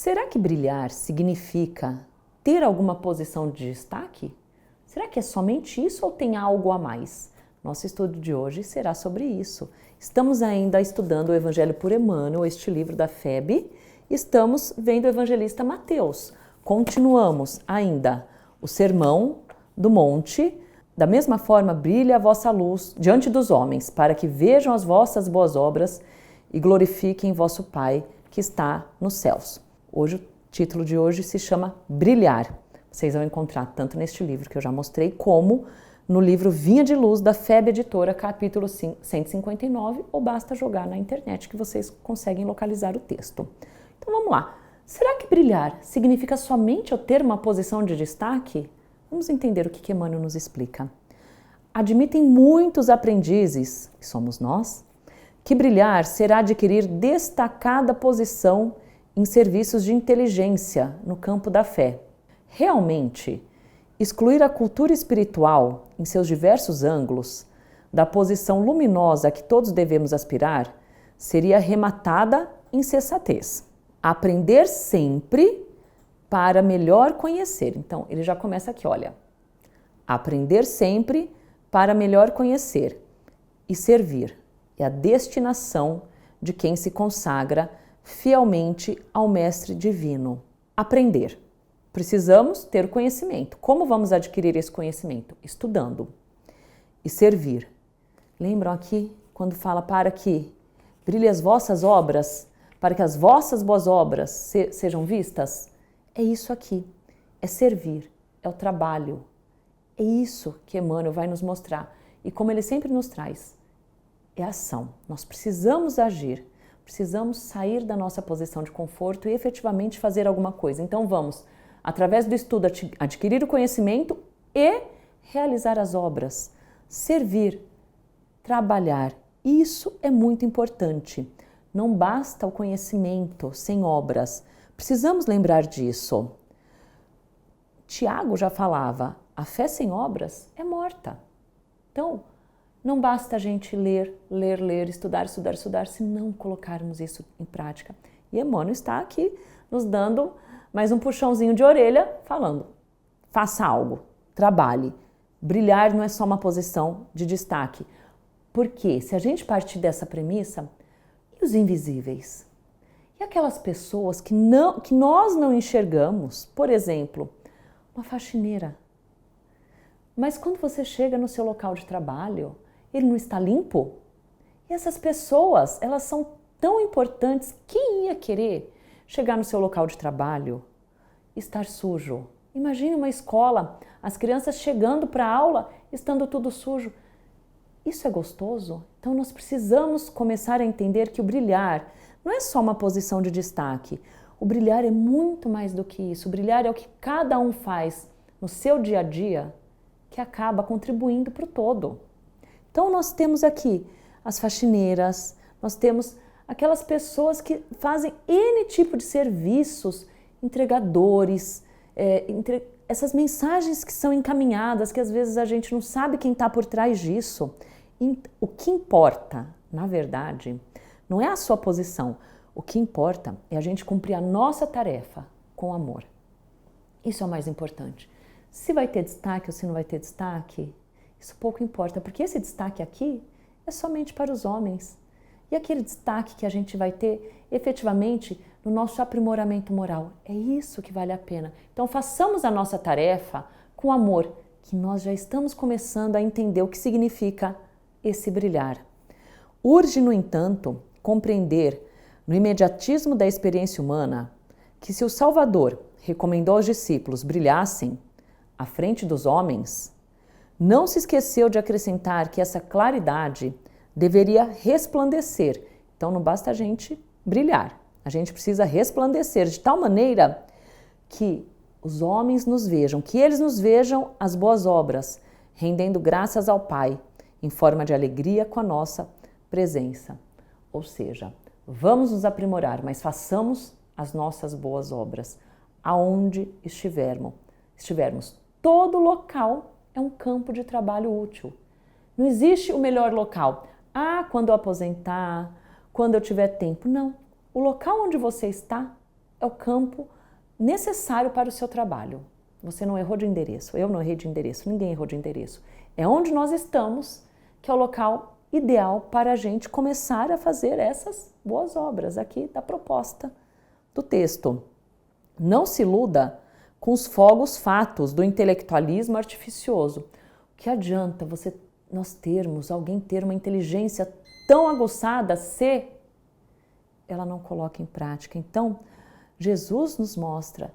Será que brilhar significa ter alguma posição de destaque? Será que é somente isso ou tem algo a mais? Nosso estudo de hoje será sobre isso. Estamos ainda estudando o Evangelho por Emmanuel, este livro da FEB. Estamos vendo o evangelista Mateus. Continuamos ainda o Sermão do Monte. Da mesma forma, brilha a vossa luz diante dos homens, para que vejam as vossas boas obras e glorifiquem vosso Pai que está nos céus. Hoje, o título de hoje se chama Brilhar. Vocês vão encontrar tanto neste livro que eu já mostrei, como no livro Vinha de Luz, da FEB Editora, capítulo 159, ou basta jogar na internet que vocês conseguem localizar o texto. Então vamos lá. Será que brilhar significa somente eu ter uma posição de destaque? Vamos entender o que Emmanuel nos explica. Admitem muitos aprendizes, que somos nós, que brilhar será adquirir destacada posição em serviços de inteligência no campo da fé. Realmente, excluir a cultura espiritual em seus diversos ângulos da posição luminosa a que todos devemos aspirar seria arrematada insensatez. Aprender sempre para melhor conhecer. Então, ele já começa aqui, olha. Aprender sempre para melhor conhecer e servir é a destinação de quem se consagra fielmente ao Mestre Divino. Aprender. Precisamos ter conhecimento. Como vamos adquirir esse conhecimento? Estudando. E servir. Lembram aqui quando fala para que brilhem as vossas obras, para que as vossas boas obras sejam vistas? É isso aqui. É servir. É o trabalho. É isso que Emmanuel vai nos mostrar. E como ele sempre nos traz, é ação. Nós precisamos agir. Precisamos sair da nossa posição de conforto e efetivamente fazer alguma coisa. Então vamos, através do estudo, adquirir o conhecimento e realizar as obras. Servir, trabalhar. Isso é muito importante. Não basta o conhecimento sem obras. Precisamos lembrar disso. Tiago já falava, a fé sem obras é morta. Então, não basta a gente ler, estudar, se não colocarmos isso em prática. E Emmanuel está aqui nos dando mais um puxãozinho de orelha, falando, faça algo, trabalhe. Brilhar não é só uma posição de destaque. Porque se a gente partir dessa premissa, e os invisíveis? E aquelas pessoas que nós não enxergamos? Por exemplo, uma faxineira. Mas quando você chega no seu local de trabalho, ele não está limpo? E essas pessoas, elas são tão importantes. Quem ia querer chegar no seu local de trabalho e estar sujo? Imagine uma escola, as crianças chegando para a aula, estando tudo sujo. Isso é gostoso? Então nós precisamos começar a entender que o brilhar não é só uma posição de destaque. O brilhar é muito mais do que isso. O brilhar é o que cada um faz no seu dia a dia que acaba contribuindo para o todo. Então nós temos aqui as faxineiras, nós temos aquelas pessoas que fazem N tipo de serviços, entregadores, essas mensagens que são encaminhadas, que às vezes a gente não sabe quem está por trás disso. O que importa, na verdade, não é a sua posição. O que importa é a gente cumprir a nossa tarefa com amor. Isso é o mais importante. Se vai ter destaque ou se não vai ter destaque, isso pouco importa, porque esse destaque aqui é somente para os homens. E aquele destaque que a gente vai ter efetivamente no nosso aprimoramento moral, é isso que vale a pena. Então façamos a nossa tarefa com amor, que nós já estamos começando a entender o que significa esse brilhar. Urge, no entanto, compreender no imediatismo da experiência humana que se o Salvador recomendou aos discípulos brilhassem à frente dos homens, não se esqueceu de acrescentar que essa claridade deveria resplandecer. Então não basta a gente brilhar, a gente precisa resplandecer de tal maneira que os homens nos vejam, que eles nos vejam as boas obras, rendendo graças ao Pai, em forma de alegria com a nossa presença. Ou seja, vamos nos aprimorar, mas façamos as nossas boas obras, aonde estivermos. Todo local é um campo de trabalho útil. Não existe o melhor local. Quando eu aposentar, quando eu tiver tempo. Não. O local onde você está é o campo necessário para o seu trabalho. Você não errou de endereço, eu não errei de endereço, ninguém errou de endereço. É onde nós estamos que é o local ideal para a gente começar a fazer essas boas obras aqui da proposta do texto. Não se iluda com os fogos fatos do intelectualismo artificioso. O que adianta alguém ter uma inteligência tão aguçada se ela não coloca em prática? Então, Jesus nos mostra,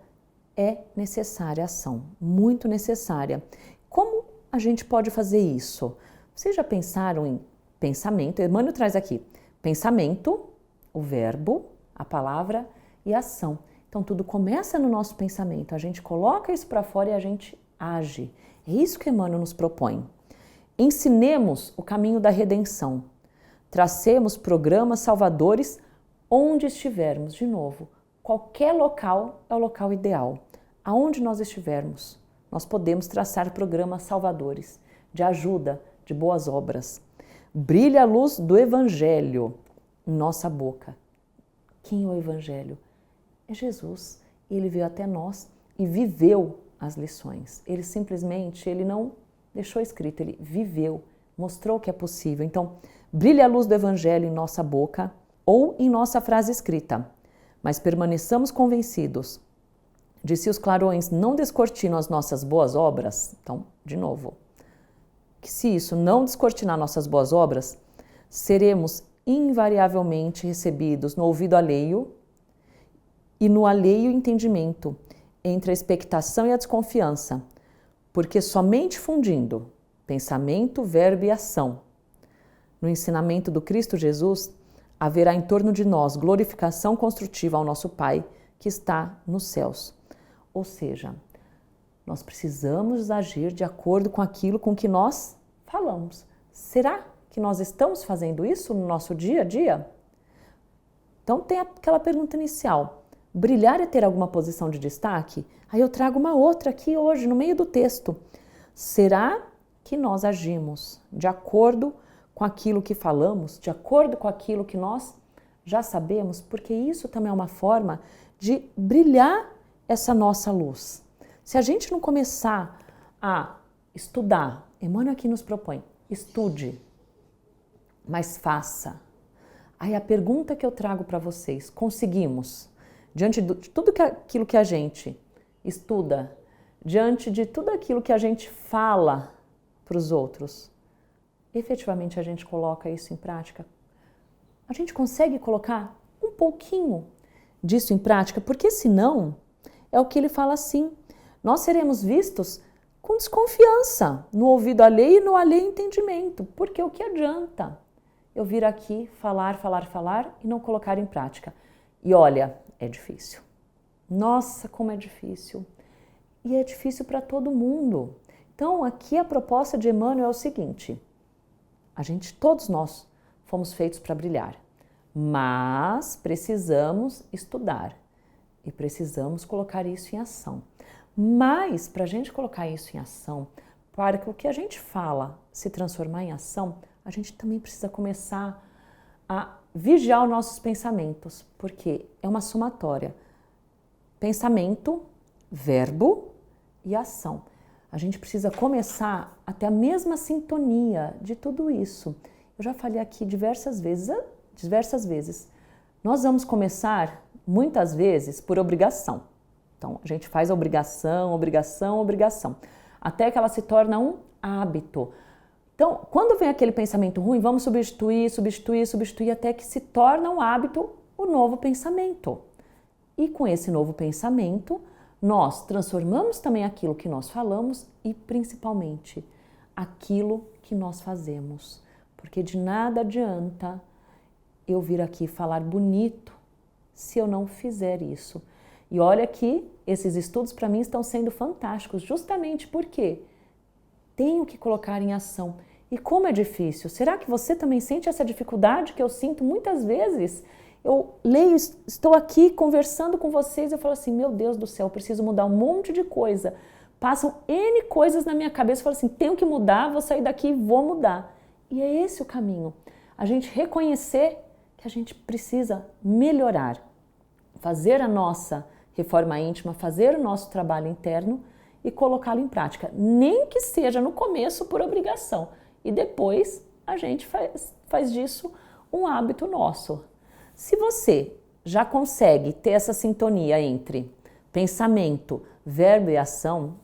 é necessária ação, muito necessária. Como a gente pode fazer isso? Vocês já pensaram em pensamento? Emmanuel traz aqui pensamento, o verbo, a palavra e a ação. Então, tudo começa no nosso pensamento, a gente coloca isso para fora e a gente age. É isso que Emmanuel nos propõe. Ensinemos o caminho da redenção. Tracemos programas salvadores onde estivermos. De novo, qualquer local é o local ideal. Aonde nós estivermos, nós podemos traçar programas salvadores, de ajuda, de boas obras. Brilha a luz do Evangelho em nossa boca. Quem é o Evangelho? É Jesus. Ele veio até nós e viveu as lições. Ele não deixou escrito, ele viveu, mostrou que é possível. Então, brilha a luz do Evangelho em nossa boca ou em nossa frase escrita, mas permaneçamos convencidos de se os clarões não descortinam as nossas boas obras, então, de novo, que se isso não descortinar nossas boas obras, seremos invariavelmente recebidos no ouvido alheio e no alheio entendimento, entre a expectação e a desconfiança, porque somente fundindo pensamento, verbo e ação no ensinamento do Cristo Jesus, haverá em torno de nós glorificação construtiva ao nosso Pai que está nos céus. Ou seja, nós precisamos agir de acordo com aquilo com que nós falamos. Será que nós estamos fazendo isso no nosso dia a dia? Então tem aquela pergunta inicial. Brilhar é ter alguma posição de destaque? Aí eu trago uma outra aqui hoje, no meio do texto. Será que nós agimos de acordo com aquilo que falamos, de acordo com aquilo que nós já sabemos? Porque isso também é uma forma de brilhar essa nossa luz. Se a gente não começar a estudar, Emmanuel aqui nos propõe, estude, mas faça. Aí a pergunta que eu trago para vocês, conseguimos, diante de tudo aquilo que a gente estuda, diante de tudo aquilo que a gente fala para os outros, efetivamente a gente coloca isso em prática? A gente consegue colocar um pouquinho disso em prática? Porque senão, é o que ele fala assim, nós seremos vistos com desconfiança no ouvido alheio e no alheio entendimento. Porque o que adianta eu vir aqui falar e não colocar em prática? E olha, é difícil. Nossa, como é difícil. E é difícil para todo mundo. Então, aqui a proposta de Emmanuel é o seguinte, todos nós fomos feitos para brilhar, mas precisamos estudar e precisamos colocar isso em ação. Mas, para a gente colocar isso em ação, para que o que a gente fala se transformar em ação, a gente também precisa começar a vigiar os nossos pensamentos, porque é uma somatória. Pensamento, verbo e ação. A gente precisa começar a ter a mesma sintonia de tudo isso. Eu já falei aqui diversas vezes. Nós vamos começar, muitas vezes, por obrigação. Então, a gente faz a obrigação, até que ela se torna um hábito. Então, quando vem aquele pensamento ruim, vamos substituir, até que se torna um hábito o novo pensamento. E com esse novo pensamento, nós transformamos também aquilo que nós falamos e, principalmente, aquilo que nós fazemos. Porque de nada adianta eu vir aqui falar bonito se eu não fizer isso. E olha que esses estudos para mim estão sendo fantásticos, justamente porque tenho que colocar em ação. E como é difícil? Será que você também sente essa dificuldade que eu sinto muitas vezes? Eu leio, estou aqui conversando com vocês, eu falo assim, meu Deus do céu, eu preciso mudar um monte de coisa. Passam N coisas na minha cabeça, eu falo assim, tenho que mudar, vou sair daqui e vou mudar. E é esse o caminho, a gente reconhecer que a gente precisa melhorar. fazer a nossa reforma íntima, fazer o nosso trabalho interno e colocá-lo em prática, nem que seja no começo por obrigação, e depois a gente faz disso um hábito nosso. Se você já consegue ter essa sintonia entre pensamento, verbo e ação,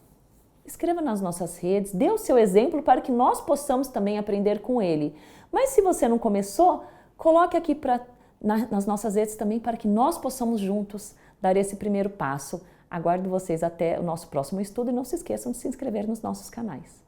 escreva nas nossas redes, dê o seu exemplo para que nós possamos também aprender com ele. Mas se você não começou, coloque aqui nas nossas redes também para que nós possamos juntos dar esse primeiro passo. Aguardo vocês até o nosso próximo estudo e não se esqueçam de se inscrever nos nossos canais.